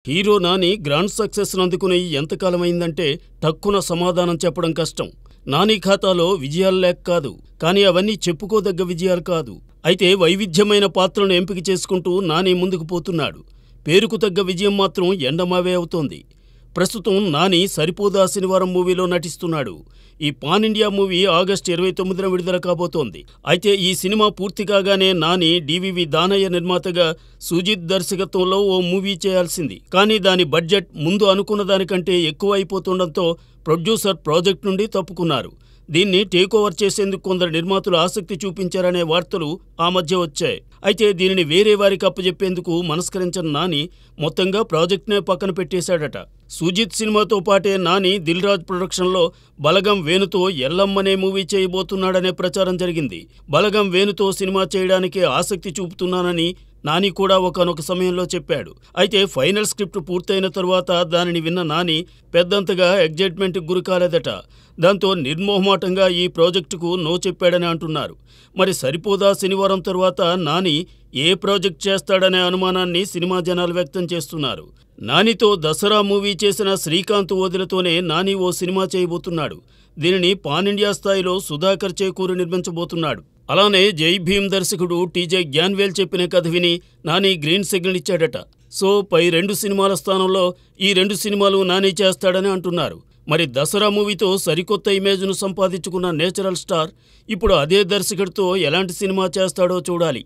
Hero Nani grand success అందుకుని ఎంతకాలమైందంటే టక్కున సమాధానం చెప్పడం కష్టం. నాని ఖాతాలో విజయాలు లేక కాదు, కానీ అవన్నీ చెప్పుకోదగ్గ విజయాలు కాదు. అయితే వైవిధ్యమైన పాత్రను ఎంపిక చేసుకుంటూ నాని ముందుకు పోతున్నాడు. పేరుకు తగ్గ విజయం మాత్రం ఎండమావే అవుతోంది. ప్రస్తుతం నాని సరిపోదా శనివారం మూవీలో నటిస్తున్నాడు. ఈ పాన్ ఇండియా మూవీ ఆగస్టు 29న విడుదల కాబోతోంది. అయితే ఈ సినిమా పూర్తి కాగానే నాని డివివి దానయ్య నిర్మాతగా సుజిత్ దర్శకత్వంలో ఓ మూవీ చేయాల్సింది. కానీ దాని బడ్జెట్ ముందు అనుకున్న దానికంటే ఎక్కువ అయిపోతుండటంతో ప్రొడ్యూసర్ ప్రాజెక్ట్ నుండి తప్పుకున్నారు. దీన్ని టేక్ ఓవర్ చేసేందుకు కొందరు నిర్మాతలు ఆసక్తి చూపించారనే వార్తలు ఆ మధ్య వచ్చాయి. అయితే దీనిని వేరే వారికి అప్పజెప్పేందుకు మనస్కరించని నాని మొత్తంగా ప్రాజెక్ట్నే పక్కన పెట్టేశాడట. సుజిత్ సినిమాతో పాటే నాని దిల్ రాజు ప్రొడక్షన్లో బలగం వేణుతో ఎల్లమ్మనే మూవీ చేయబోతున్నాడనే ప్రచారం జరిగింది. బలగం వేణుతో సినిమా చేయడానికి ఆసక్తి చూపుతున్నానని నాని కూడా ఒకానొక సమయంలో చెప్పాడు. అయితే ఫైనల్ స్క్రిప్ట్ పూర్తయిన తరువాత దానిని విన్న నాని పెద్దంతగా ఎగ్జైట్మెంట్కి గురికాలేదట. దాంతో నిర్మోహమాటంగా ఈ ప్రాజెక్టుకు నో చెప్పాడని అంటున్నారు. మరి సరిపోదా శనివారం తరువాత నాని ఏ ప్రాజెక్ట్ చేస్తాడనే అనుమానాన్ని సినిమా జనాలు వ్యక్తం చేస్తున్నారు. నానితో దసరా మూవీ చేసిన శ్రీకాంత్ ఓదెలతోనే నాని ఓ సినిమా చేయబోతున్నాడు. దీనిని పాన్ ఇండియా స్థాయిలో సుధాకర్ చేకూరి నిర్మించబోతున్నాడు. అలానే జై భీమ్ దర్శకుడు టీజే గ్యాన్వేల్ చెప్పిన కథ విని నాని గ్రీన్ సిగ్నల్ ఇచ్చాడట. సో పై 2 సినిమాల స్థానంలో ఈ 2 సినిమాలు నాని చేస్తాడని అంటున్నారు. మరి దసరా మూవీతో సరికొత్త ఇమేజ్ను సంపాదించుకున్న నేచురల్ స్టార్ ఇప్పుడు అదే దర్శకుడితో ఎలాంటి సినిమా చేస్తాడో చూడాలి.